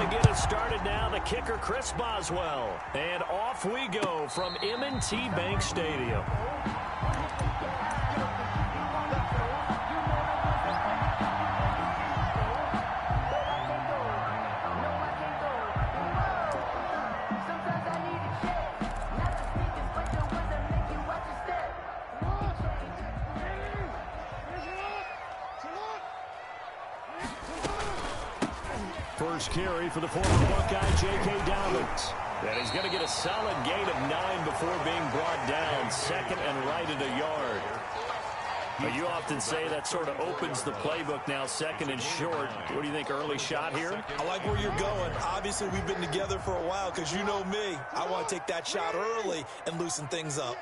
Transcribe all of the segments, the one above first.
get us started now, the kicker, Chris Boswell. And off we go from M&T Bank Stadium. First carry for the former Buckeye, J.K. Dobbins. And he's going to get a solid gain of 9 before being brought down. Second and right at a yard. But you often say that sort of opens the playbook now, second and short. What do you think, early shot here? I like where you're going. Obviously, we've been together for a while because you know me. I want to take that shot early and loosen things up.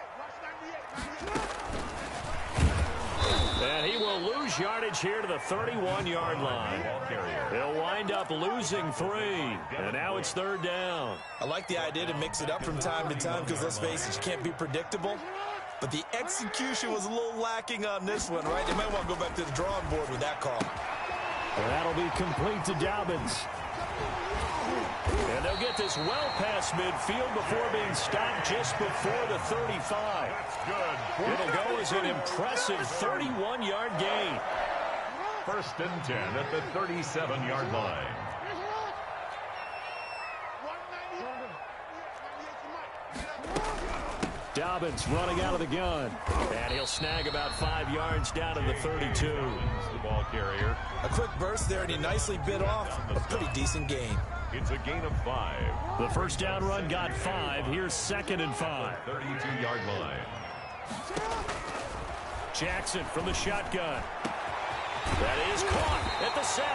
And he will lose yardage here to the 31-yard line. He'll wind up losing 3. And now it's third down. I like the idea to mix it up from time to time because, let's face it, you can't be predictable. But the execution was a little lacking on this one, right? They might want to go back to the drawing board with that call. Well, that'll be complete to Dobbins. And they'll get this well past midfield before being stopped just before the 35. It'll go as an impressive 31-yard gain. First and 10 at the 37-yard line. Dobbins running out of the gun. And he'll snag about 5 yards down to the 32. The ball carrier. A quick burst there, and he nicely bit off a pretty decent gain. It's a gain of 5. The first down run got 5. Here's second and 5. 32-yard line. Jackson from the shotgun. That is caught at the 7.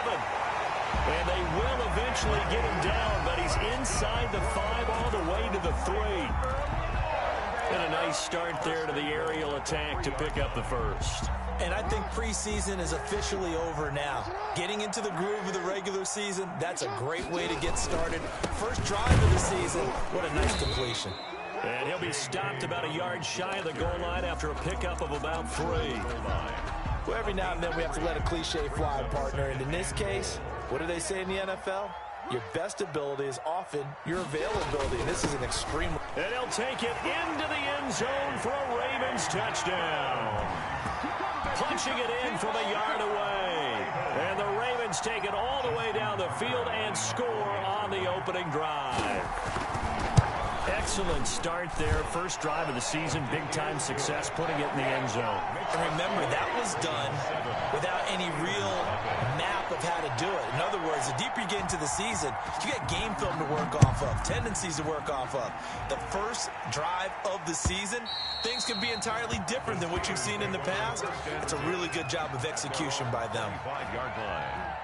And they will eventually get him down, but he's inside the 5 all the way to the 3. And a nice start there to the aerial attack to pick up the first. And I think preseason is officially over now. Getting into the groove of the regular season, that's a great way to get started. First drive of the season, what a nice completion. And he'll be stopped about a yard shy of the goal line after a pickup of about 3. Well, every now and then we have to let a cliche fly, partner. And in this case, what do they say in the NFL? Your best ability is often your availability. And this is an extreme. And he'll take it into the end zone for a Ravens touchdown. Punching it in from a yard away. And the Ravens take it all the way down the field and score on the opening drive. Excellent start there. First drive of the season. Big-time success putting it in the end zone. And remember, that was done without any real map of how to do it. In other words, the deeper you get into the season, you get game film to work off of, tendencies to work off of. The first drive of the season, things can be entirely different than what you've seen in the past. It's a really good job of execution by them. 5-yard line.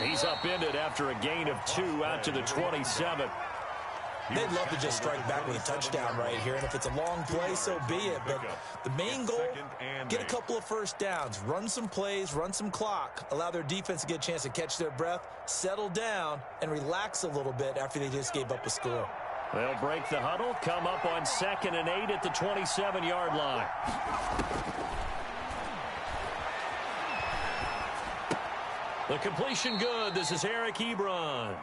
He's upended after a gain of 2 out to the 27. They'd love to just strike back with a touchdown right here, and if it's a long play, so be it. But the main goal, get a couple of first downs, run some plays, run some clock, allow their defense to get a chance to catch their breath, settle down, and relax a little bit after they just gave up a score. They'll break the huddle, come up on 2nd and 8 at the 27-yard line. The completion good. This is Eric Ebron.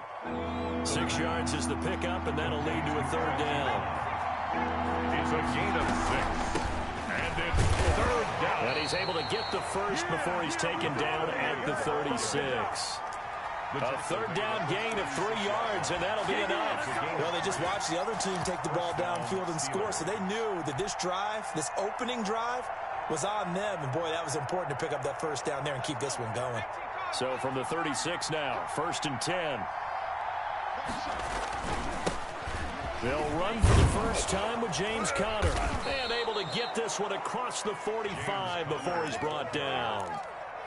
6 yards is the pickup, and that'll lead to a third down. It's a gain of 6. And it's third down. And he's able to get the first before he's taken down at the 36. A third down gain of 3 yards, and that'll be enough. Well, they just watched the other team take the ball downfield and score, so they knew that this drive, this opening drive, was on them. And, boy, that was important to pick up that first down there and keep this one going. So from the 36 now, 1st and 10. They'll run for the first time with James Conner. And able to get this one across the 45 before he's brought down.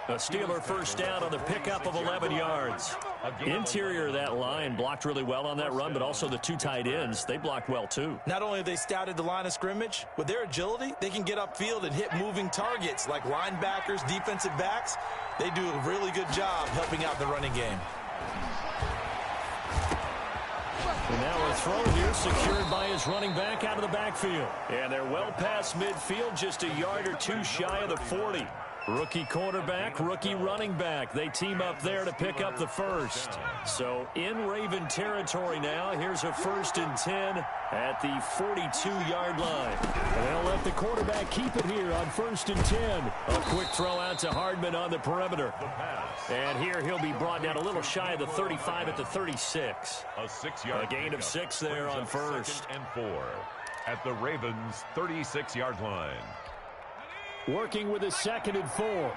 A Steeler first down on the pickup of 11 yards. Interior of that line blocked really well on that run, but also the two tight ends, they blocked well too. Not only have they scouted the line of scrimmage, with their agility, they can get upfield and hit moving targets like linebackers, defensive backs. They do a really good job helping out the running game. And now a throw here secured by his running back out of the backfield. And they're well past midfield, just a yard or two shy of the 40. Rookie cornerback, rookie running back. They team up there to pick up the first. So in Raven territory now, here's a 1st and 10 at the 42-yard line. And they'll let the quarterback keep it here on 1st and 10. A quick throw out to Hardman on the perimeter. And here he'll be brought down a little shy of the 35 at the 36. A 6-yard gain of 6 there on first. 2nd and 4 at the Ravens' 36-yard line. Working with a 2nd and 4.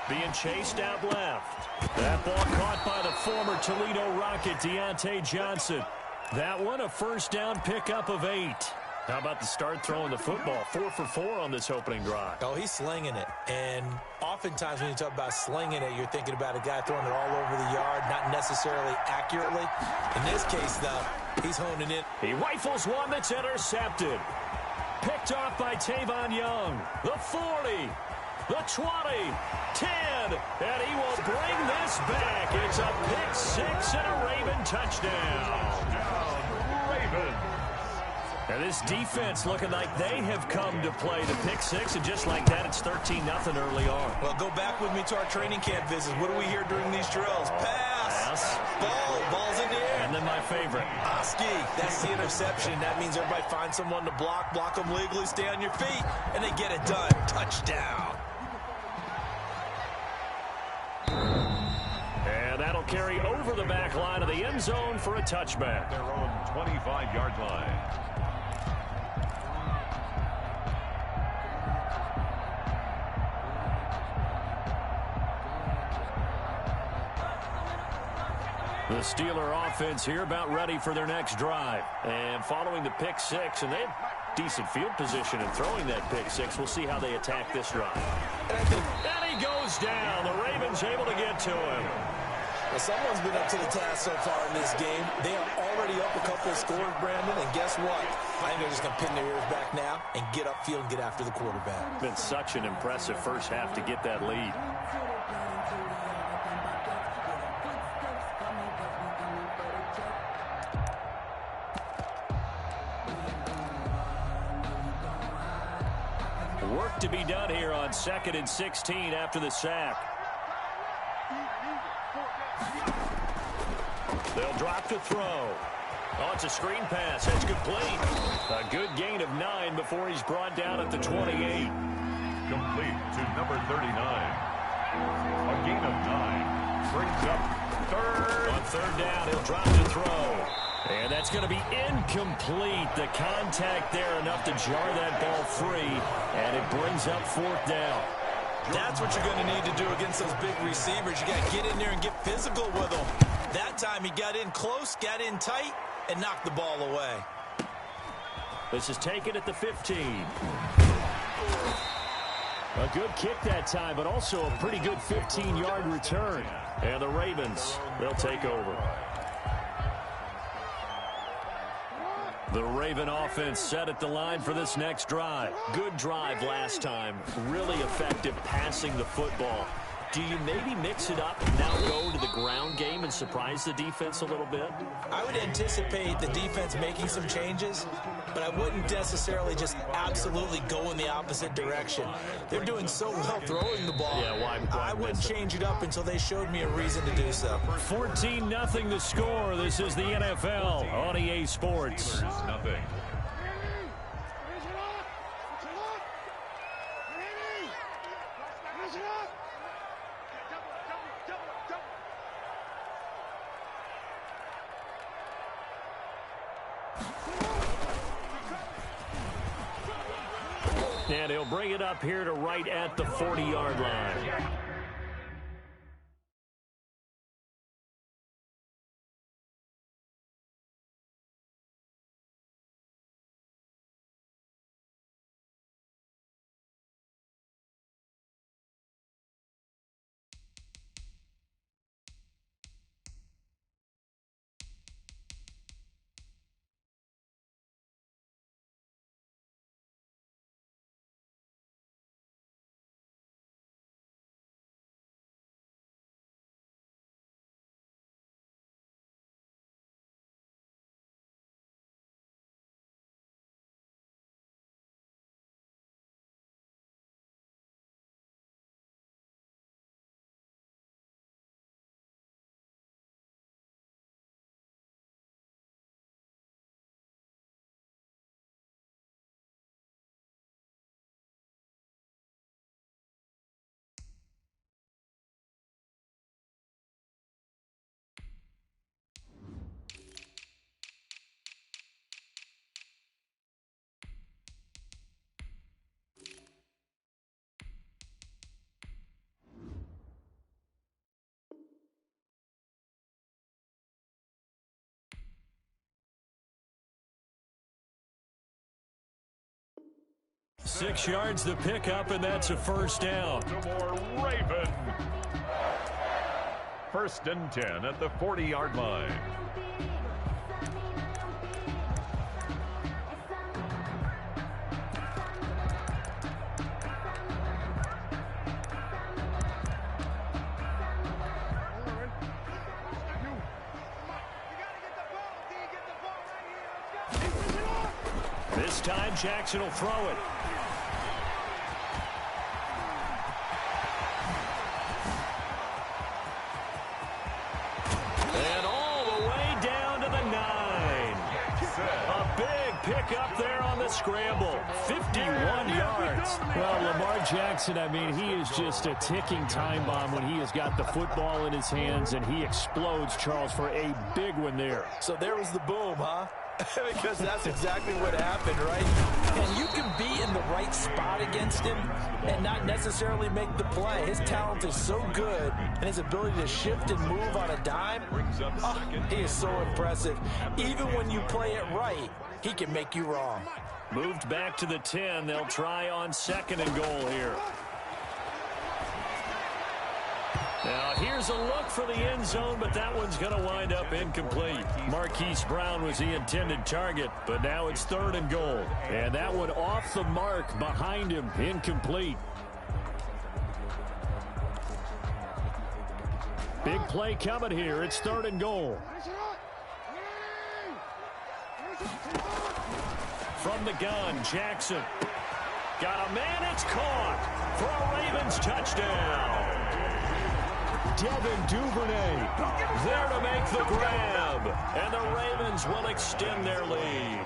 Being chased out left. That ball caught by the former Toledo Rocket, Deontay Johnson. That one, a first down pickup of 8. How about the start throwing the football? 4 for 4 on this opening drive. Oh, he's slinging it. And oftentimes when you talk about slinging it, you're thinking about a guy throwing it all over the yard, not necessarily accurately. In this case, though, he's honing in. He rifles one that's intercepted. Picked off by Tavon Young. The 40, the 20, 10, and he will bring this back. It's a pick 6 and a Raven touchdown. Ravens. And this defense looking like they have come to play the pick 6, and just like that, it's 13-0 early on. Well, go back with me to our training camp visits. What do we hear during these drills? Pass. Ball's in the air. And then my favorite. Oski, that's the interception. That means everybody finds someone to block them legally, stay on your feet, and they get it done. Touchdown. And that'll carry over the back line of the end zone for a touchback. Their own 25-yard line. The Steeler offense here about ready for their next drive. And following the pick 6, and they have decent field position in throwing that pick 6. We'll see how they attack this drive. And he goes down. The Ravens able to get to him. Well, someone's been up to the task so far in this game. They are already up a couple of scores, Brandon, and guess what? I think they're just going to pin their ears back now and get upfield and get after the quarterback. Been such an impressive first half to get that lead. Work to be done here on 2nd and 16 after the sack. They'll drop to throw. Oh, it's a screen pass. That's complete. A good gain of 9 before he's brought down at the 28. Complete to number 39. A gain of 9. Brings up 3rd. On 3rd down, he'll drop to throw. And that's going to be incomplete. The contact there enough to jar that ball free. And it brings up 4th down. That's what you're going to need to do against those big receivers. You got to get in there and get physical with them. That time he got in close, got in tight, and knocked the ball away. This is taken at the 15. A good kick that time, but also a pretty good 15-yard return. And the Ravens, they'll take over. The Raven offense set at the line for this next drive. Good drive last time. Really effective passing the football. Do you maybe mix it up and now go to the ground game and surprise the defense a little bit? I would anticipate the defense making some changes, but I wouldn't necessarily just absolutely go in the opposite direction. They're doing so well throwing the ball. Yeah, why I wouldn't change it up until they showed me a reason to do so. 14-0 the score. This is the NFL on EA Sports. Nothing. And he'll bring it up here to right at the 40-yard line. 6 yards the pickup, and that's a first down. Baltimore Raven. 1st and 10 at the 40-yard line. This time Jackson will throw it. And all the way down to the 9. A big pickup there on the scramble. 51 yards. Well, Lamar Jackson, I mean, he is just a ticking time bomb when he has got the football in his hands, and he explodes, Charles, for a big one there. So there was the boom, huh? Because that's exactly what happened, right? And you can be in the right spot against him and not necessarily make the play. His talent is so good, and his ability to shift and move on a dime, he is so impressive. Even when you play it right, he can make you wrong. Moved back to the 10. They'll try on 2nd and goal here. Now, here's a look for the end zone, but that one's going to wind up incomplete. Marquise Brown was the intended target, but now it's 3rd and goal. And that one off the mark behind him, incomplete. Big play coming here. It's 3rd and goal. From the gun, Jackson. Got a man, it's caught for a Ravens touchdown. Devin Duvernay there to make the grab. And the Ravens will extend their lead.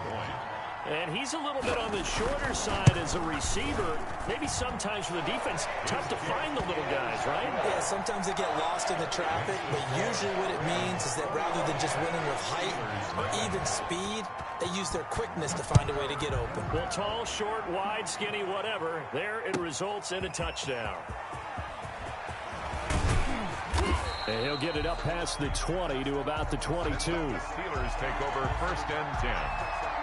And he's a little bit on the shorter side as a receiver. Maybe sometimes for the defense, tough to find the little guys, right? Yeah, sometimes they get lost in the traffic, but usually what it means is that rather than just winning with height or even speed, they use their quickness to find a way to get open. Well, tall, short, wide, skinny, whatever, there it results in a touchdown. And he'll get it up past the 20 to about the 22. Steelers take over 1st and 10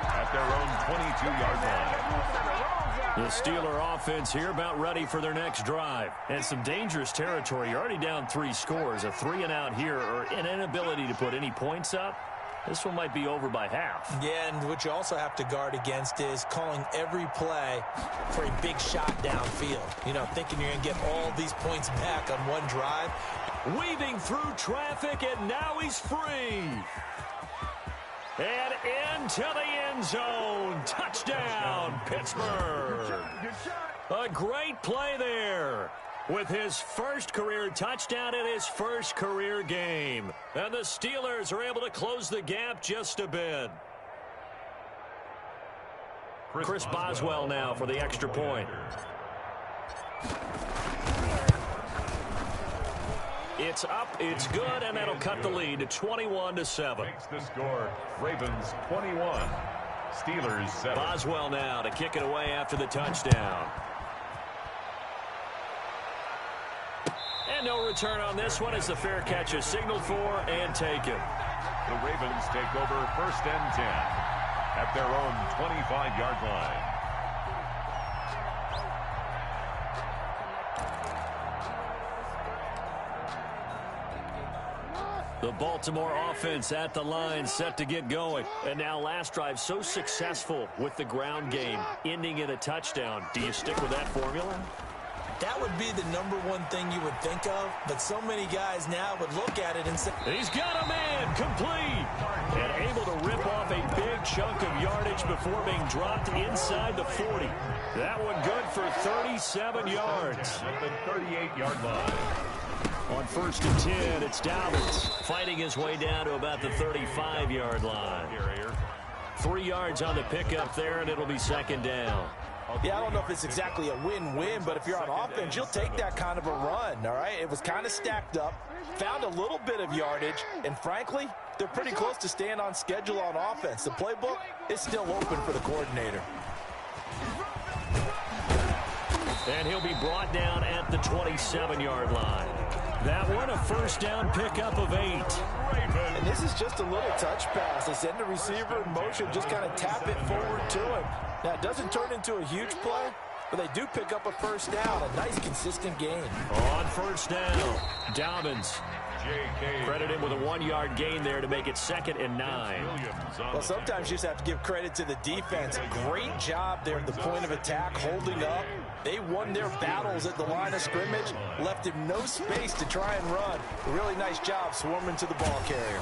at their own 22-yard line. The Steeler offense here about ready for their next drive. And some dangerous territory. You're already down 3 scores. A 3-and-out here or an inability to put any points up. This one might be over by half. Yeah, and what you also have to guard against is calling every play for a big shot downfield. You know, thinking you're going to get all these points back on one drive. Weaving through traffic, and now he's free. And into the end zone. Touchdown, Pittsburgh. A great play there. With his first career touchdown in his first career game. And the Steelers are able to close the gap just a bit. Chris Boswell now for the extra point. It's up, it's good, and that'll cut the lead to 21-7. Makes the score, Ravens 21, Steelers 7. Boswell now to kick it away after the touchdown. And no return on this one as the fair catch is signaled for and taken. The Ravens take over 1st and 10 at their own 25-yard line. The Baltimore offense at the line, set to get going. And now last drive so successful with the ground game, ending in a touchdown. Do you stick with that formula? That would be the #1 thing you would think of, but so many guys now would look at it and say, he's got a man, complete, and able to rip off a big chunk of yardage before being dropped inside the 40. That one good for 37 yards. At the 38-yard line. On 1st and 10, it's Dobbins fighting his way down to about the 35-yard line. 3 yards on the pickup there, and it'll be 2nd down. Yeah, I don't know if it's exactly a win-win, but if you're on offense, you'll take that kind of a run, all right? It was kind of stacked up, found a little bit of yardage, and frankly, they're pretty close to staying on schedule on offense. The playbook is still open for the coordinator. And he'll be brought down at the 27-yard line. That one a first down pickup of 8. And this is just a little touch pass. They send the receiver in motion, just kind of tap it forward to him. Now, it doesn't turn into a huge play, but they do pick up a first down. A nice, consistent gain. On first down, Dobbins. Credit him with a 1-yard gain there to make it 2nd and 9. Well, sometimes you just have to give credit to the defense. Great job there at the point of attack, holding up. They won their battles at the line of scrimmage, left him no space to try and run. A really nice job swarming to the ball carrier.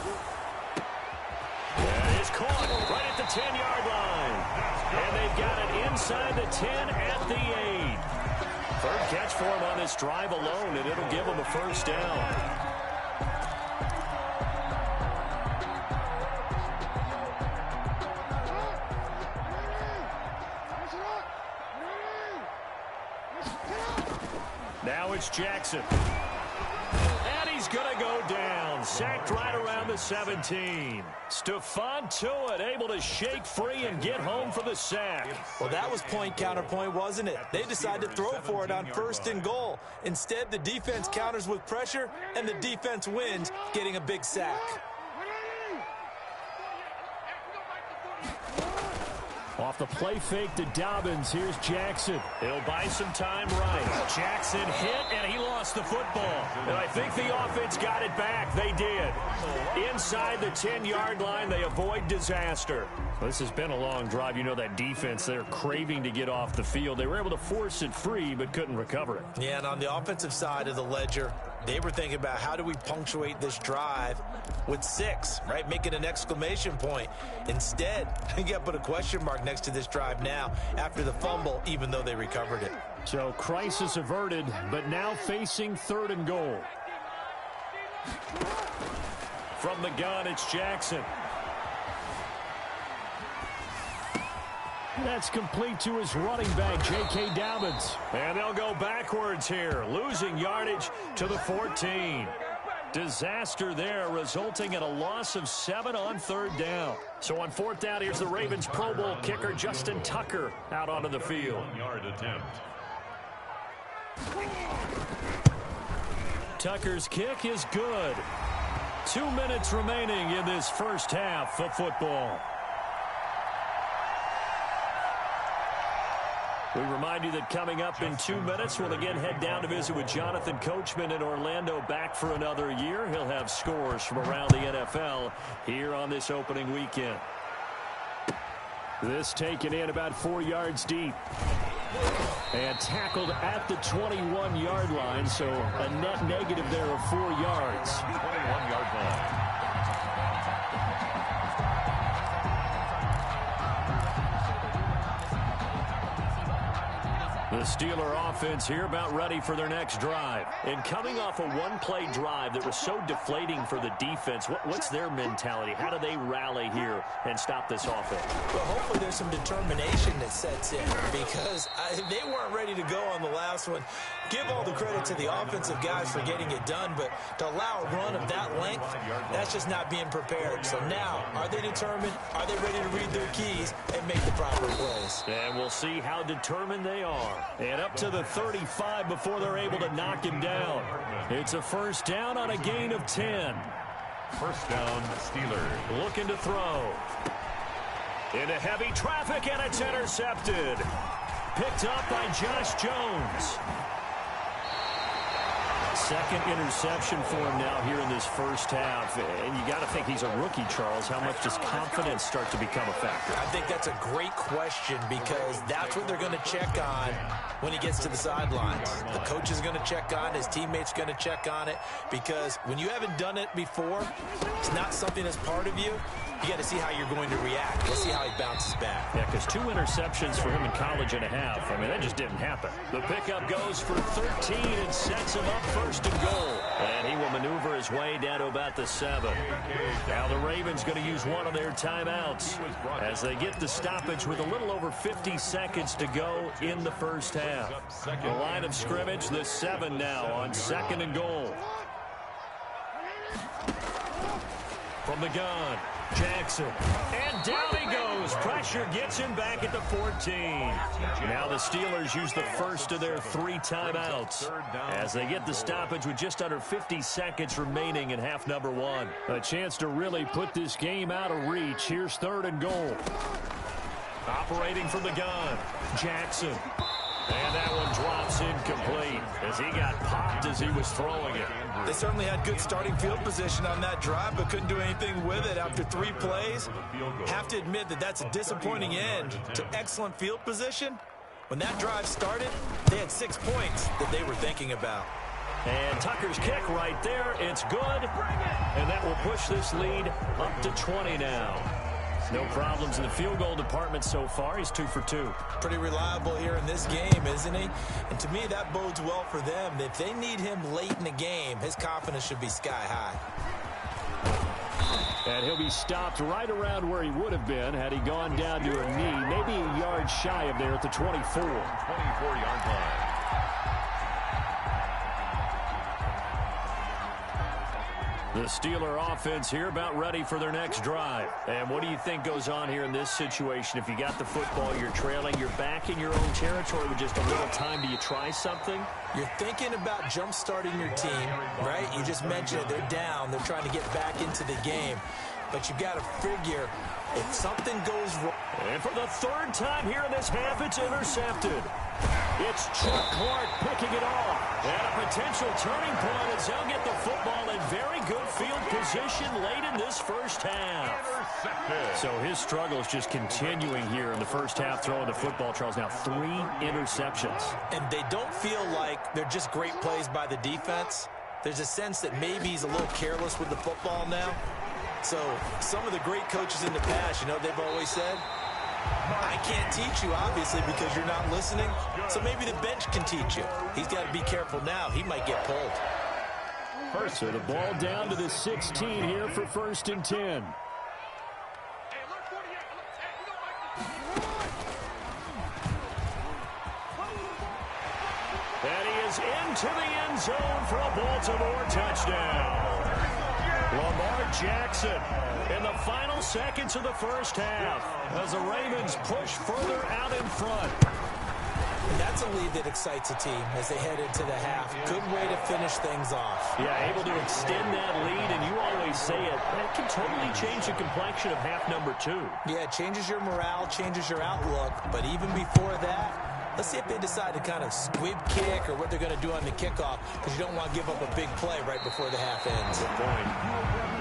That is caught right at the 10-yard line. And they've got it inside the 10 at the 8. Third catch for him on this drive alone, and it'll give him a first down. Now it's Jackson. And he's going to go down. Sacked right around the 17. Stephon Tuitt able to shake free and get home for the sack. Well, that was point counterpoint, wasn't it? They decided to throw for it on 1st and goal. Instead, the defense counters with pressure, and the defense wins, getting a big sack. Off the play fake to Dobbins, here's Jackson. He'll buy some time right. Jackson hit, and he lost the football. And I think the offense got it back. They did. Inside the 10-yard line, they avoid disaster. This has been a long drive. You know that defense, they're craving to get off the field. They were able to force it free, but couldn't recover it. Yeah, and on the offensive side of the ledger, they were thinking about how do we punctuate this drive with 6, right? Making an exclamation point. Instead, you got to put a question mark next to this drive now after the fumble, even though they recovered it. So crisis averted, but now facing 3rd and goal. From the gun, it's Jackson. That's complete to his running back, J.K. Dobbins. And they'll go backwards here, losing yardage to the 14. Disaster there, resulting in a loss of 7 on 3rd down. So on 4th down, here's the Ravens Pro Bowl kicker, Justin Tucker, out onto the field. 1-yard attempt. Tucker's kick is good. 2 minutes remaining in this first half of football. We remind you that coming up in 2 minutes, we'll again head down to visit with Jonathan Coachman in Orlando, back for another year. He'll have scores from around the NFL here on this opening weekend. This taken in about 4 yards deep. And tackled at the 21-yard line, so a net negative there of 4 yards. 21-yard line. The Steeler offense here about ready for their next drive. And coming off a one-play drive that was so deflating for the defense, what's their mentality? How do they rally here and stop this offense? Well, hopefully there's some determination that sets in because they weren't ready to go on the last one. Give all the credit to the offensive guys for getting it done, but to allow a run of that length, that's just not being prepared. So now, are they determined? Are they ready to read their keys and make the proper plays? And we'll see how determined they are. And up to the 35 before they're able to knock him down. It's a first down on a gain of 10. First down, Steelers. Looking to throw. Into heavy traffic, and it's intercepted. Picked up by Josh Jones. Second interception for him now here in this first half. And you got to think he's a rookie, Charles. How much does confidence start to become a factor? I think that's a great question because that's what they're going to check on when he gets to the sidelines. The coach is going to check on, his teammates going to check on it because when you haven't done it before, it's not something that's part of you. You got to see how you're going to react. Let's see how he bounces back. Yeah, because 2 interceptions for him in college and a half. I mean, that just didn't happen. The pickup goes for 13 and sets him up first and goal. And he will maneuver his way down to about the 7. Now the Ravens going to use one of their timeouts as they get the stoppage with a little over 50 seconds to go in the first half. The line of scrimmage, the 7 now on 2nd and goal. From the gun, Jackson. And down he goes. Pressure gets him back at the 14. Now the Steelers use the first of their 3 timeouts as they get the stoppage with just under 50 seconds remaining in half number 1. A chance to really put this game out of reach. Here's 3rd and goal. Operating from the gun, Jackson. And that one drops incomplete as he got popped as he was throwing it. They certainly had good starting field position on that drive, but couldn't do anything with it after 3 plays. Have to admit that that's a disappointing end to excellent field position. When that drive started, they had 6 points that they were thinking about. And Tucker's kick right there. It's good. And that will push this lead up to 20 now. No problems in the field goal department so far. He's 2 for 2. Pretty reliable here in this game, isn't he? And to me, that bodes well for them. If they need him late in the game, his confidence should be sky high. And he'll be stopped right around where he would have been had he gone down to a knee, maybe a yard shy of there at the 24. 24-yard line. The Steeler offense here about ready for their next drive. And what do you think goes on here in this situation? If you got the football, you're trailing, you're back in your own territory with just a little time. Do you try something? You're thinking about jump-starting your team, right? You just mentioned it. They're down. They're trying to get back into the game. But you've got to figure if something goes wrong. And for the 3rd time here in this half, it's intercepted. It's Chuck Clark picking it off. And a potential turning point as he'll get the football in very good field position late in this first half. So his struggle is just continuing here in the first half, throwing the football. Charles, now 3 interceptions. And they don't feel like they're just great plays by the defense. There's a sense that maybe he's a little careless with the football now. So some of the great coaches in the past, you know, they've always said, I can't teach you, obviously, because you're not listening. So maybe the bench can teach you. He's got to be careful now. He might get pulled. So the ball down to the 16 here for 1st and 10. And he is into the end zone for a Baltimore touchdown. Lamar Jackson in the final seconds of the first half as the Ravens push further out in front. And that's a lead that excites a team as they head into the half. Good way to finish things off. Yeah, able to extend that lead, and you always say it, that can totally change the complexion of half number 2. Yeah, it changes your morale, changes your outlook, but even before that, let's see if they decide to kind of squib kick or what they're going to do on the kickoff, because you don't want to give up a big play right before the half ends. Good point.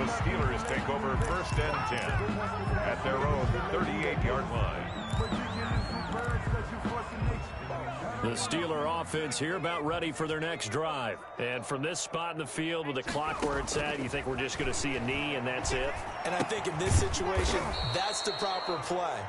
The Steelers take over 1st and 10 at their own 38-yard line. The Steeler offense here about ready for their next drive. And from this spot in the field with the clock where it's at, you think we're just going to see a knee and that's it? And I think in this situation, that's the proper play.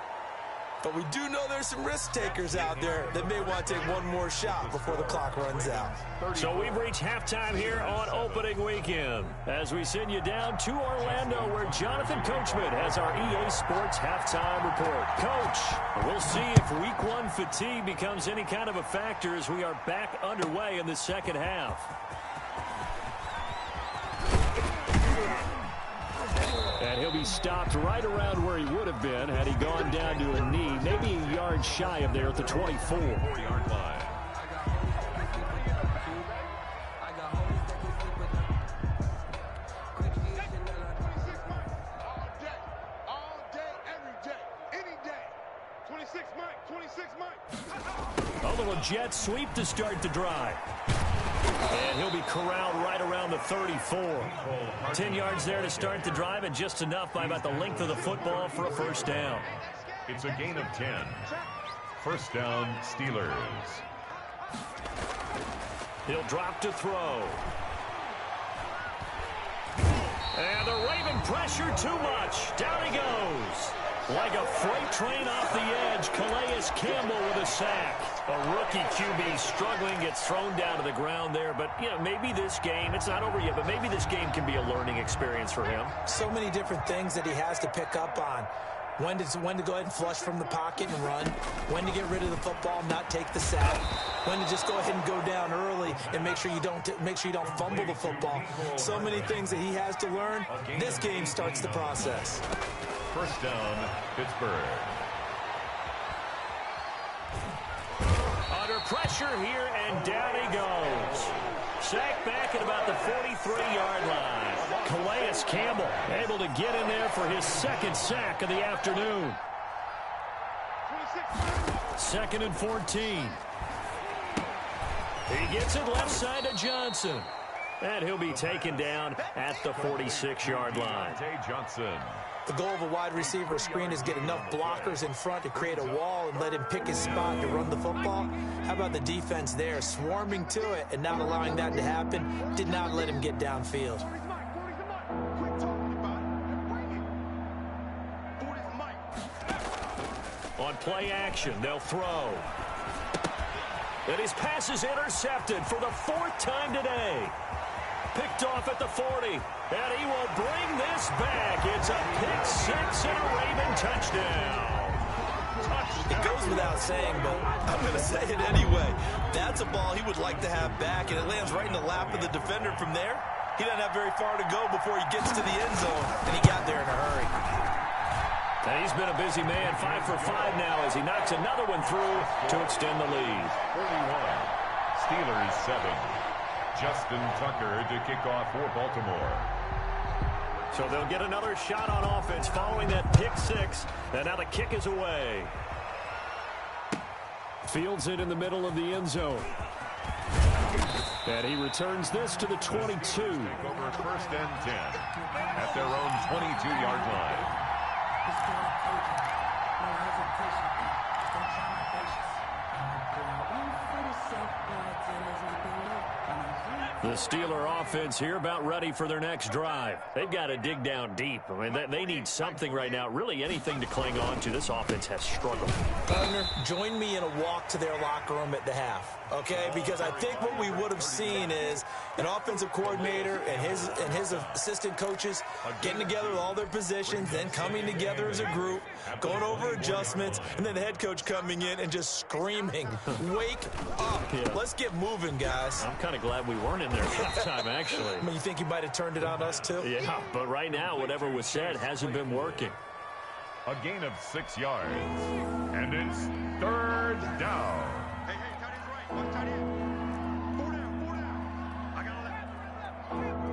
But we do know there's some risk takers out there that may want to take one more shot before the clock runs out. So we've reached halftime here on opening weekend as we send you down to Orlando where Jonathan Coachman has our EA Sports halftime report. Coach, we'll see if week 1 fatigue becomes any kind of a factor as we are back underway in the second half. And he'll be stopped right around where he would have been had he gone down to a knee, maybe a yard shy of there at the 24. 4-yard line. All day, every day, any day. 26 Mike. A little jet sweep to start the drive. And he'll be corralled right around the 34. 10 yards there to start the drive, and just enough by about the length of the football for a first down. It's a gain of 10. First down, Steelers. He'll drop to throw. And the Raven pressure too much. Down he goes. Like a freight train off the edge, Calais Campbell with a sack. A rookie QB struggling, gets thrown down to the ground there. But, you know, maybe this game, it's not over yet, but maybe this game can be a learning experience for him. So many different things that he has to pick up on. When to go ahead and flush from the pocket and run. When to get rid of the football, not take the sack. when to just go ahead and go down early and make sure you don't fumble the football. So many things that he has to learn. This game starts the process. First down, Pittsburgh. Under pressure here, and down he goes. Sacked back at about the 43-yard line. Calais Campbell able to get in there for his second sack of the afternoon. 2nd and 14. He gets it left side to Johnson. And he'll be taken down at the 46-yard line. Johnson. The goal of a wide receiver screen is get enough blockers in front to create a wall and let him pick his spot to run the football. How about the defense there, swarming to it and not allowing that to happen? Did not let him get downfield. On play action, they'll throw. And his pass is intercepted for the 4th time today. Picked off at the 40, and he will bring this back. It's a pick 6 and a Raven touchdown. It goes without saying, but I'm going to say it anyway. That's a ball he would like to have back, and it lands right in the lap of the defender from there. He doesn't have very far to go before he gets to the end zone, and he got there in a hurry. And he's been a busy man, 5 for 5 now as he knocks another one through to extend the lead. 31, Steelers 7. Justin Tucker to kick off for Baltimore. So they'll get another shot on offense following that pick 6. And now the kick is away. Fields it in the middle of the end zone. And he returns this to the 22. Take over 1st and 10 at their own 22-yard line. The Steeler offense here about ready for their next drive. They've got to dig down deep. I mean, they need something right now, really anything to cling on to. This offense has struggled. Gardner, join me in a walk to their locker room at the half, okay? Because I think what we would have seen is an offensive coordinator and his assistant coaches getting together with all their positions, then coming together as a group, going over adjustments, and then the head coach coming in and just screaming, wake up. Yeah. Let's get moving, guys. I'm kind of glad we weren't in there at halftime, actually. I mean, you think he might have turned it on us, too? Yeah, but right now, whatever was said hasn't been working. A gain of 6 yards. And it's 3rd down. Hey, tight end's right. Watch tight end. 4 down. I got 11.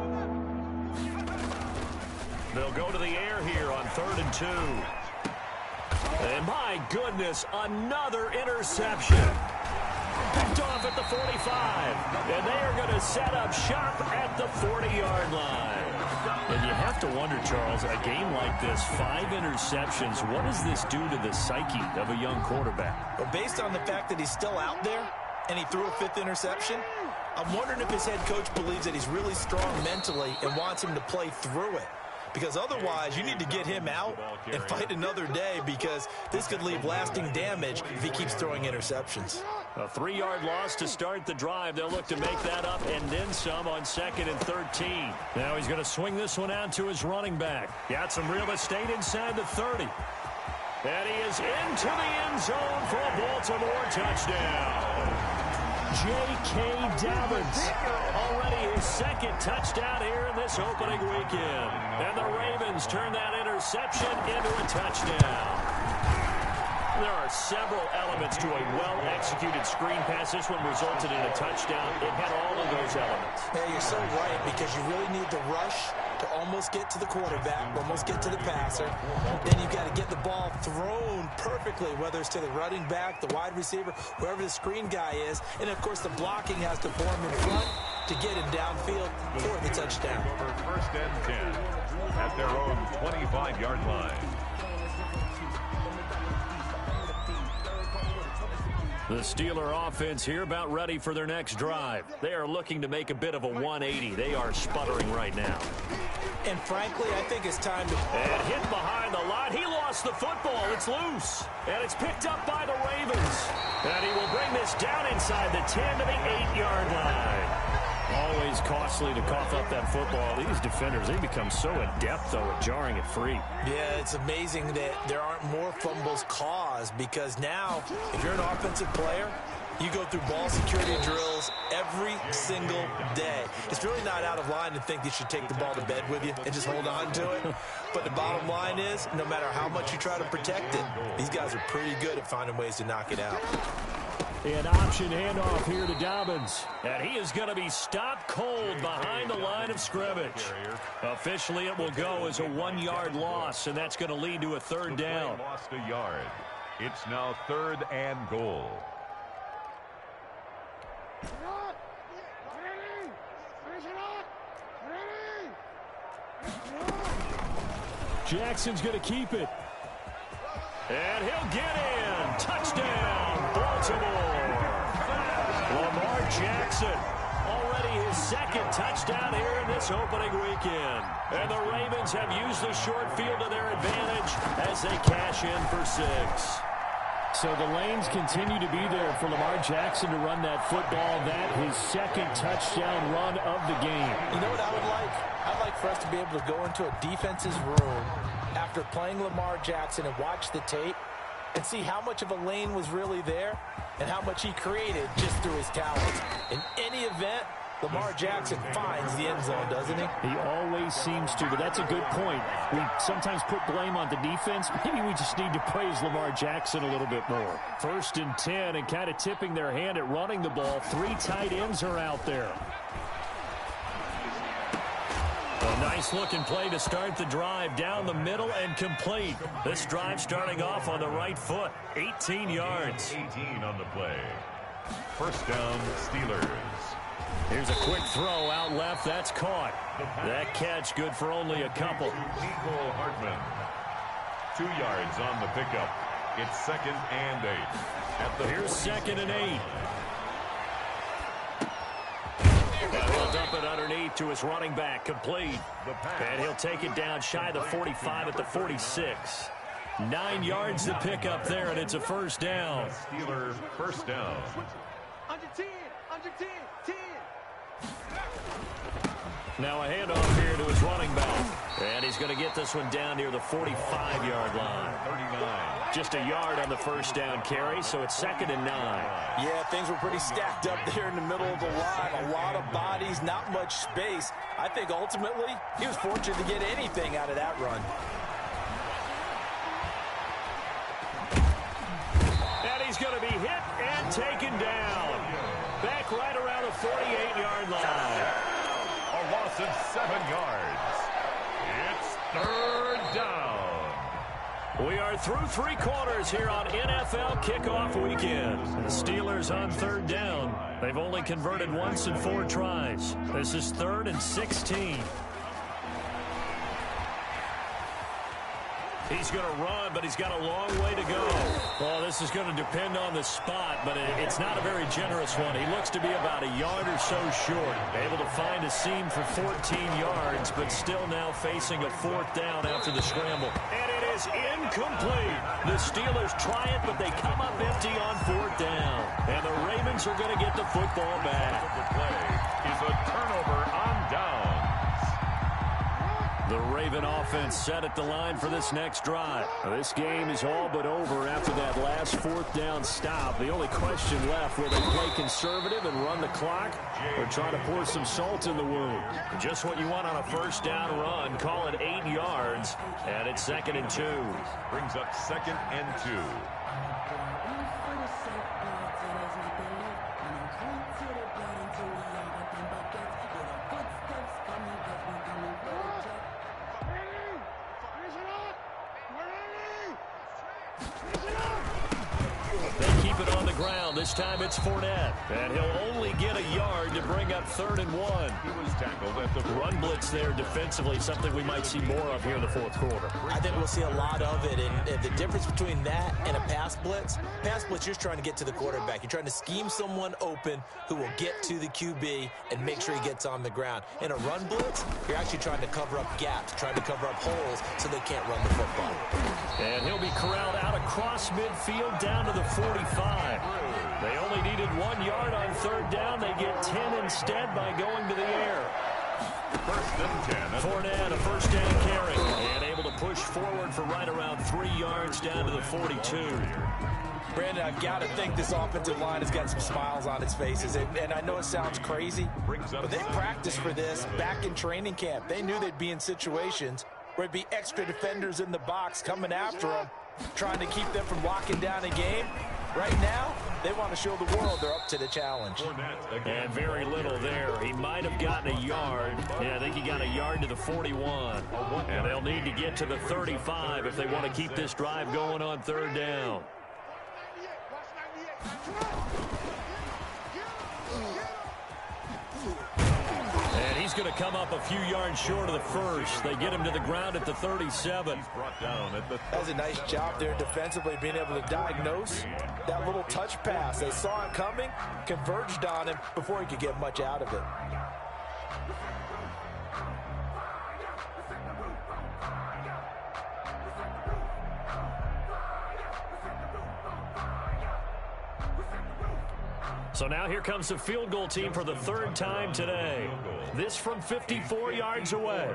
They'll go to the air here on 3rd and 2. And my goodness, another interception. Picked off at the 45. And they are going to set up shop at the 40-yard line. And you have to wonder, Charles, a game like this, 5 interceptions, what does this do to the psyche of a young quarterback? But based on the fact that he's still out there and he threw a 5th interception, I'm wondering if his head coach believes that he's really strong mentally and wants him to play through it. Because otherwise, you need to get him out and fight another day because this could leave lasting damage if he keeps throwing interceptions. A 3-yard loss to start the drive. They'll look to make that up and then some on 2nd and 13. Now he's going to swing this one out to his running back. Got some real estate inside the 30. And he is into the end zone for a Baltimore touchdown. J.K. Dobbins, already his 2nd touchdown here in this opening weekend. And the Ravens turn that interception into a touchdown. There are several elements to a well-executed screen pass. This one resulted in a touchdown. It had all of those elements. Yeah, you're so right because you really need the rush to almost get to the quarterback, almost get to the passer. Then you've got to get the ball thrown perfectly, whether it's to the running back, the wide receiver, whoever the screen guy is. And, of course, the blocking has to form in front to get him downfield for the touchdown. Over 1st and 10 at their own 25-yard line. The Steeler offense here about ready for their next drive. They are looking to make a bit of a 180. They are sputtering right now. And frankly, I think it's time to... And hit behind the line. He lost the football. It's loose. And it's picked up by the Ravens. And he will bring this down inside the 10 to the 8-yard line. Always costly to cough up that football. These defenders, they become so adept, though, at jarring it free. Yeah, it's amazing that there aren't more fumbles caused because now, if you're an offensive player, You go through ball security drills every single day. It's really not out of line to think you should take the ball to bed with you and just hold on to it. But the bottom line is, no matter how much you try to protect it, these guys are pretty good at finding ways to knock it out. An option handoff here to Dobbins. And he is going to be stopped cold behind the line of scrimmage. Officially, it will go as a 1-yard loss, and that's going to lead to a third down. Lost a yard. It's now 3rd and goal. Jackson's going to keep it. And he'll get in. Touchdown, Baltimore. Lamar Jackson, already his 2nd touchdown here in this opening weekend. And the Ravens have used the short field to their advantage as they cash in for 6. So the lanes continue to be there for Lamar Jackson to run that football. That his 2nd touchdown run of the game. You know what I would like? I'd like for us to be able to go into a defense's room after playing Lamar Jackson and watch the tape and see how much of a lane was really there and how much he created just through his talents. In any event, Lamar Jackson finds the end zone, doesn't he? He always seems to, but that's a good point. We sometimes put blame on the defense. Maybe we just need to praise Lamar Jackson a little bit more. 1st and 10 and kind of tipping their hand at running the ball. 3 tight ends are out there. A nice-looking play to start the drive down the middle and complete. This drive starting off on the right foot. 18 yards. 18 on the play. 1st down, Steelers. Here's a quick throw out left. That's caught. That catch good for only a couple. Nicole Hartman. 2 yards on the pickup. It's 2nd and 8. Here's 2nd and 8. And he'll dump it underneath to his running back. Complete. And he'll take it down shy of the 45 at the 46. 9 yards to pick up there, and it's a 1st down. Steelers 1st down. Under 10, under 10, 10. Now a handoff here to his running back. And he's going to get this one down near the 45-yard line. 39. Just a yard on the 1st down carry, so it's 2nd and 9. Yeah, things were pretty stacked up there in the middle of the line. A lot of bodies, not much space. I think ultimately he was fortunate to get anything out of that run. And he's going to be hit and taken down. Back right around the 48-yard line. A loss of 7 yards. It's 3rd down. We are through 3 quarters here on NFL Kickoff Weekend. The Steelers on 3rd down. They've only converted once in 4 tries. This is 3rd and 16. He's going to run, but he's got a long way to go. Well, this is going to depend on the spot, but it's not a very generous one. He looks to be about a yard or so short. Able to find a seam for 14 yards, but still now facing a 4th down after the scramble. And it is incomplete. The Steelers try it, but they come up empty on 4th down. And the Ravens are going to get the football back. The play is a turnover on downs. The Raven offense set at the line for this next drive. This game is all but over after that last 4th down stop. The only question left, will they play conservative and run the clock or try to pour some salt in the wound? Just what you want on a 1st down run. Call it 8 yards, and it's 2nd and 2. Brings up 2nd and 2. They keep it on the ground. This time it's Fournette. And he'll only get a yard to bring up 3rd and 1. He was tackled at the Run blitz there defensively, something we might see more of here in the 4th quarter. I think we'll see a lot of it, and the difference between that and a pass blitz, you're just trying to get to the quarterback. You're trying to scheme someone open who will get to the QB and make sure he gets on the ground. In a run blitz, you're actually trying to cover up gaps, trying to cover up holes so they can't run the football. And he'll be corralled out across midfield down to the 45. They only needed 1 yard on 3rd down. They get 10 instead by going to the air. 1st and 10. Fournette, a 1st down carry. And able to push forward for right around 3 yards down to the 42. Brandon, I've got to think this offensive line has got some smiles on its faces. And I know it sounds crazy, but they practiced for this back in training camp. They knew they'd be in situations where it'd be extra defenders in the box coming after them, trying to keep them from locking down a game. Right now, they want to show the world they're up to the challenge. And very little there. He might have gotten a yard. Yeah, I think he got a yard to the 41. And they'll need to get to the 35 if they want to keep this drive going on third down. And he's going to come up a few yards short of the first. They get him to the ground at the 37. That was a nice job there defensively, being able to diagnose that little touch pass. They saw it coming, converged on him before he could get much out of it. So now here comes the field goal team for the third time today. This from 54 yards away.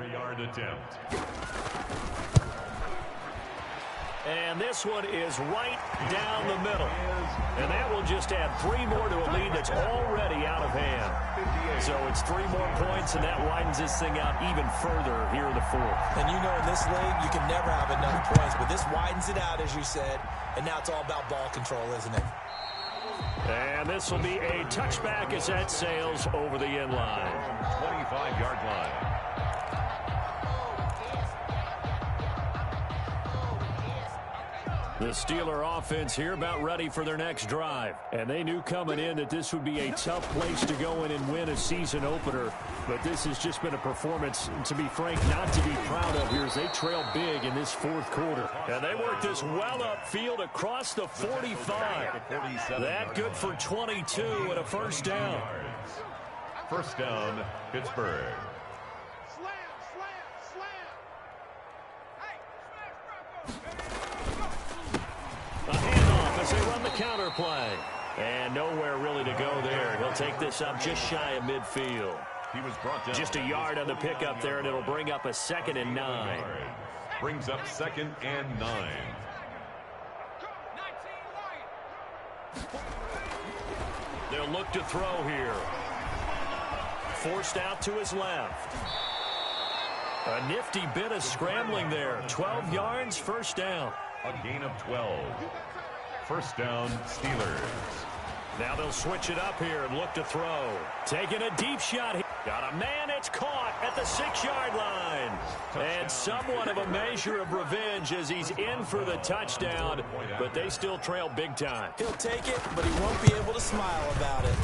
And this one is right down the middle. And that will just add 3 more to a lead that's already out of hand. So it's 3 more points, and that widens this thing out even further here in the fourth. And you know in this league, you can never have enough points, but this widens it out, as you said, and now it's all about ball control, isn't it? And this will be a touchback as that sails over the end line. 25-yard line. The Steeler offense here about ready for their next drive. And they knew coming in that this would be a tough place to go in and win a season opener. But this has just been a performance, to be frank, not to be proud of here as they trail big in this fourth quarter. And they work this well upfield across the 45. That good for 22 and a first down. First down, Pittsburgh. A handoff as they run the counter play. And nowhere really to go there. He'll take this up just shy of midfield. He was brought down. Just a yard on the pickup there, and it'll bring up a 2nd and 9. Brings up 2nd and 9. They'll look to throw here. Forced out to his left. A nifty bit of scrambling there. 12 yards, first down. A gain of 12. First down, Steelers. Now they'll switch it up here and look to throw. Taking a deep shot here. Got a man, it's caught at the 6-yard line. And somewhat of a measure of revenge as he's in for the touchdown, but they still trail big time. He'll take it, but he won't be able to smile about it.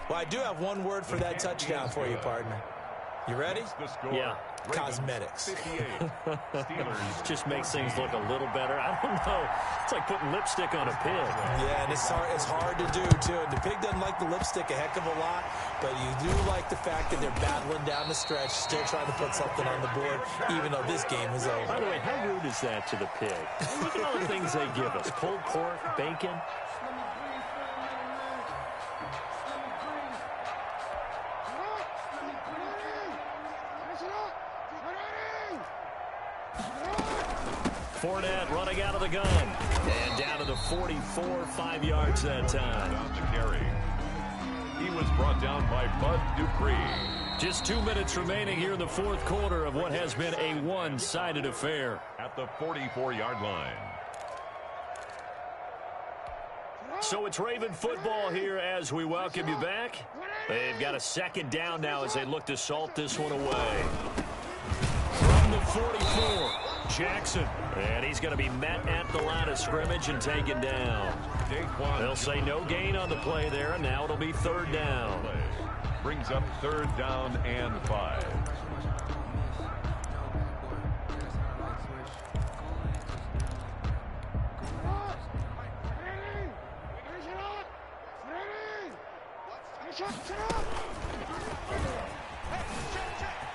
Well, I do have one word for that touchdown for you, partner. You ready? Yeah. Cosmetics. Just makes things look a little better. I don't know. It's like putting lipstick on a pig. Yeah, and it's hard to do, too. And the pig doesn't like the lipstick a heck of a lot, but you do like the fact that they're battling down the stretch, still trying to put something on the board, even though this game is over. By the way, how rude is that to the pig? Look at all the things they give us. Pulled pork, bacon. Fournette running out of the gun. And down to the 44, 5 yards that time. Down to carry. He was brought down by Bud Dupree. Just 2 minutes remaining here in the fourth quarter of what has been a one-sided affair. At the 44-yard line. So it's Raven football here as we welcome you back. They've got a 2nd down now as they look to salt this one away. From the 44. Jackson, and he's going to be met at the line of scrimmage and taken down. They'll say no gain on the play there, and now it'll be 3rd down. Brings up 3rd down and 5.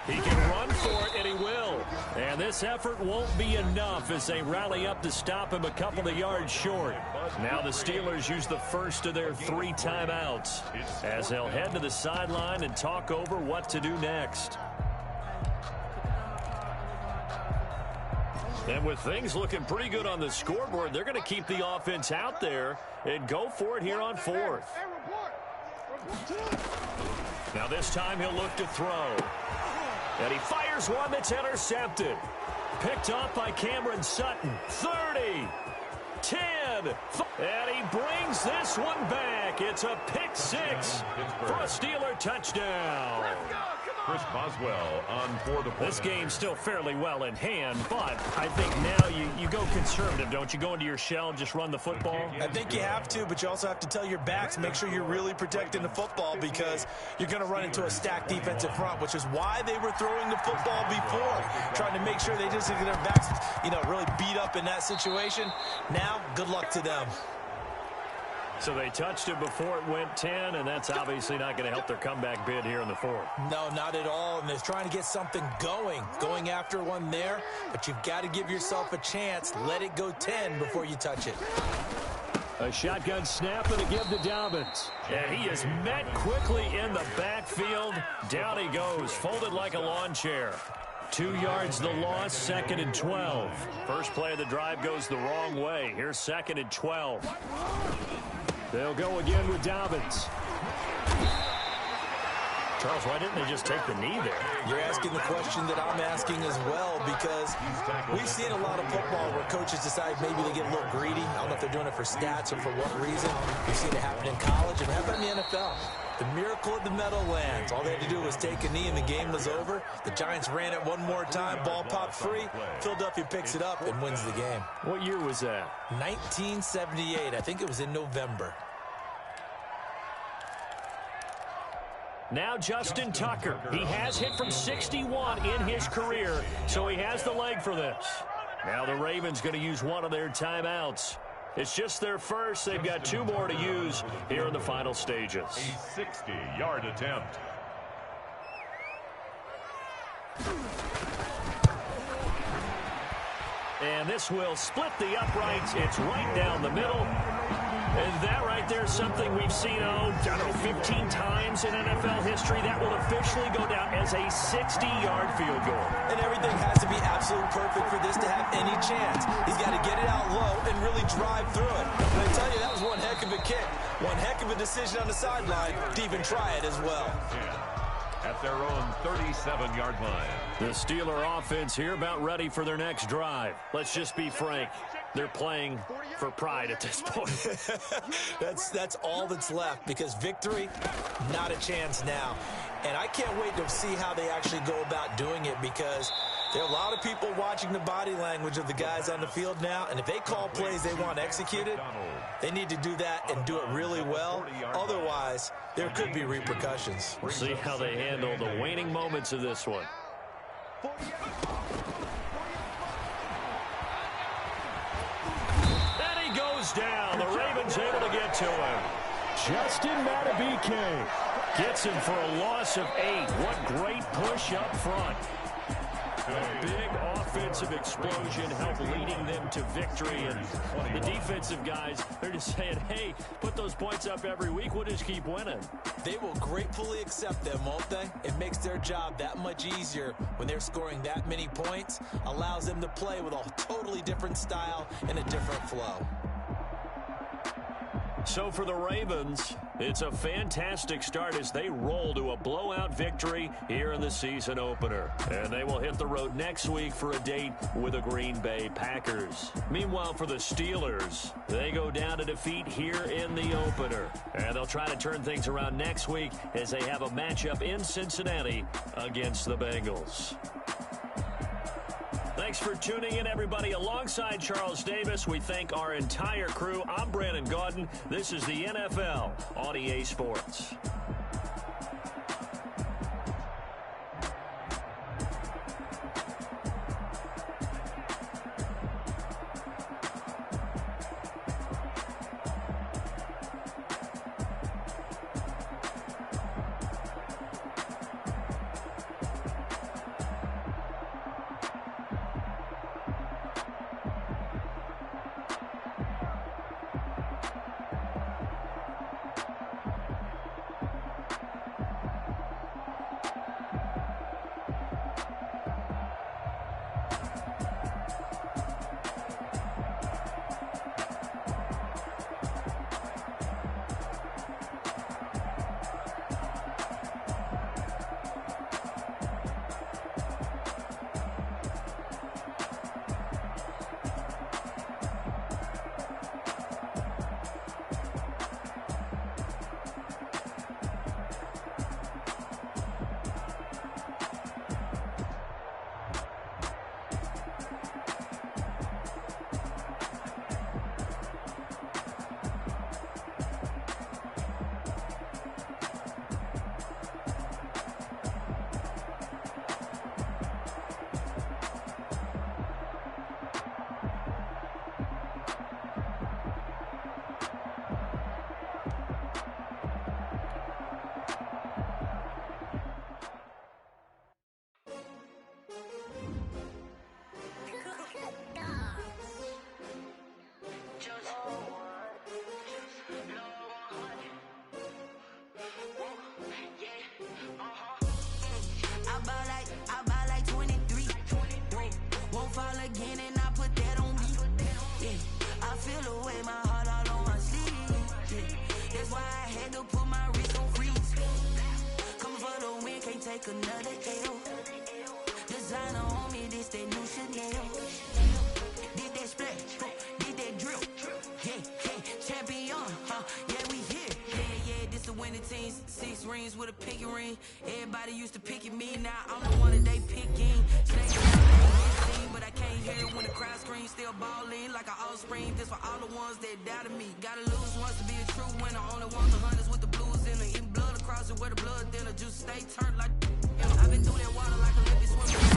He can run for it, and he will. And this effort won't be enough as they rally up to stop him a couple of yards short. Now the Steelers use the first of their 3 timeouts as they'll head to the sideline and talk over what to do next. And with things looking pretty good on the scoreboard, they're going to keep the offense out there and go for it here on fourth. Now this time he'll look to throw. And he fires one that's intercepted. Picked off by Cameron Sutton. 30, 10, and he brings this one back. It's a pick six for a Steeler touchdown. Chris Boswell on for the point. This game's still fairly well in hand, but I think now you go conservative, don't you? Go into your shell and just run the football? I think you have to, but you also have to tell your backs, make sure you're really protecting the football because you're going to run into a stacked defensive front, which is why they were throwing the football before, trying to make sure they just get their backs, really beat up in that situation. Now, good luck to them. So they touched it before it went 10, and that's obviously not going to help their comeback bid here in the fourth. No, not at all, and they're trying to get something going after one there, but you've got to give yourself a chance. Let it go 10 before you touch it. A shotgun snap and a give to Dobbins. And he is met quickly in the backfield. Down he goes, folded like a lawn chair. 2 yards the loss, 2nd and 12. First play of the drive goes the wrong way. Here's 2nd and 12. They'll go again with Dobbins. Charles, why didn't they just take the knee there? You're asking the question that I'm asking as well because we've seen a lot of football where coaches decide maybe they get a little greedy. I don't know if they're doing it for stats or for what reason. We've seen it happen in college and happen in the NFL. The miracle of the Meadowlands. All they had to do was take a knee and the game was over. The Giants ran it one more time. Ball popped free. Philadelphia picks it up and wins the game. What year was that? 1978. I think it was in November. Now Justin Tucker. He has hit from 61 in his career, so he has the leg for this. Now the Ravens going to use one of their timeouts. It's just their first. They've got 2 more to use here in the final stages. A 60-yard attempt. And this will split the uprights. It's right down the middle. And that right there is something we've seen, 15 times in NFL history. That will officially go down as a 60-yard field goal. And everything has to be absolutely perfect for this to have any chance. He's got to get it out low and really drive through it. And I tell you, that was one heck of a kick. One heck of a decision on the sideline to even try it as well. At their own 37-yard line. The Steeler offense here about ready for their next drive. Let's just be frank. They're playing for pride at this point. That's all that's left because victory, not a chance now. And I can't wait to see how they actually go about doing it because there are a lot of people watching the body language of the guys on the field now. And if they call plays they want executed, they need to do that and do it really well. Otherwise, there could be repercussions. We'll see how they handle the waning moments of this one. Down. The Ravens able to get to him. Justin Madubuike gets him for a loss of 8. What great push up front. A big offensive explosion helped leading them to victory. And the defensive guys, they're just saying, hey, put those points up every week. We'll just keep winning. They will gratefully accept them, won't they? It makes their job that much easier when they're scoring that many points. Allows them to play with a totally different style and a different flow. So for the Ravens, it's a fantastic start as they roll to a blowout victory here in the season opener. And they will hit the road next week for a date with the Green Bay Packers. Meanwhile, for the Steelers, they go down to defeat here in the opener. And they'll try to turn things around next week as they have a matchup in Cincinnati against the Bengals. Thanks for tuning in, everybody. Alongside Charles Davis, we thank our entire crew. I'm Brandon Gaudin. This is the NFL on EA Sports. feel the way, my heart all on my sleeve. Yeah. That's why I had to put my wrist on freeze. Coming for the win, can't take another L. Designer on me, this that new Chanel. Did that splash, did that drill. Yeah, champion, yeah, we here. Yeah, this the winning teams. 6 rings with a pinky ring. Everybody used to picking me, now I'm the one that they picking. But I can't hear it when the crowd screams. Still balling like an offspring. This for all the ones that doubted me. Gotta lose once to be a true winner. Only want the hunters with the blues in it. Eating blood across it where the blood thinner. Juice stay turned like I've been through that water like Olympic swimming.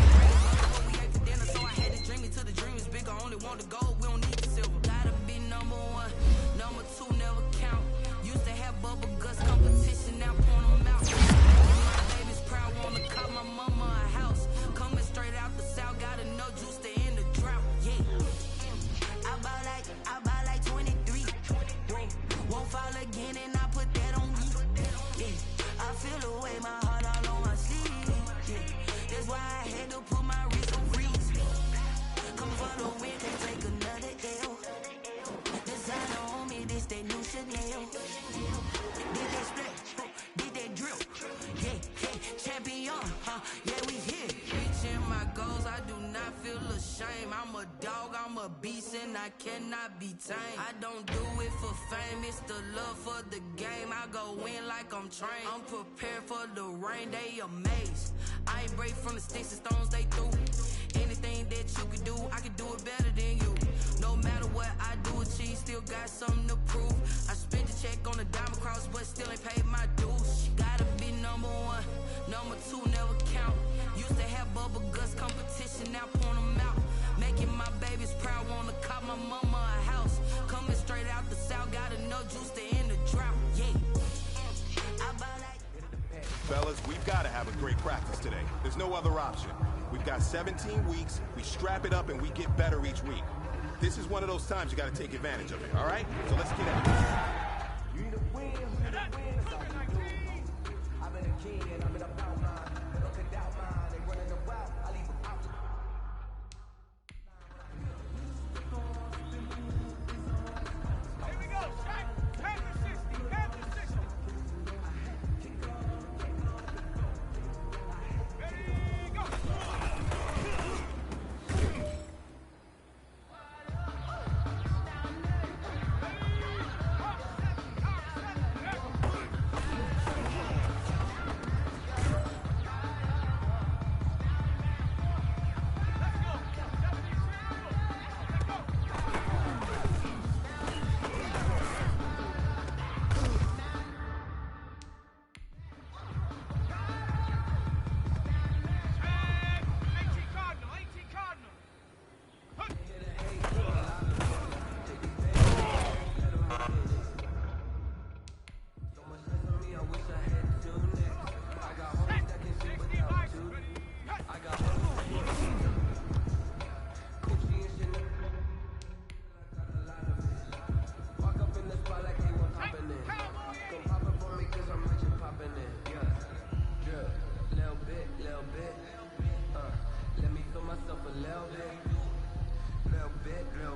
What we ate for dinner, so I had to dream it till the dream is bigger. Only want the gold, we don't need the silver. Gotta be number 1, number 2 never count. Used to have bubble guts competition, now point them out. My baby's proud, wanna call my mama a house. Coming straight out the south, gotta know juice to end the drought. Yeah, I bought like 23. Won't fall again, and I put that on me. Yeah, I feel the way, my heart all on my sleeve. Yeah, that's why I had to put my wrist on freeze. Come for the win, can't take another L. Designer on me, this that new Chanel. Did that splash, did that drill. Yeah, champion, yeah, we here. Reaching my goals, I do not feel ashamed. I'm a dog, I'm a beast, and I cannot be tamed. I don't do it for fame, it's the love for the game. I go in like I'm trained. I'm prepared for the rain, they amazed. I ain't break from the sticks and stones they threw. Anything that you can do, I can do it better than you. No matter what I do achieve, still got something to prove. I spent the check on the diamond cross, but still ain't paid my dues. Gotta be number 1, number 2 never count. Used to have bubble guts competition, now point them out. Making my babies proud, wanna call my mama a house. Coming straight out the south, gotta know juice to end the drought. Yeah, I buy like. Fellas, we've got to have a great practice today. There's no other option. We've got 17 weeks, we strap it up and we get better each week. This is one of those times you got to take advantage of it, all right? So let's get at it.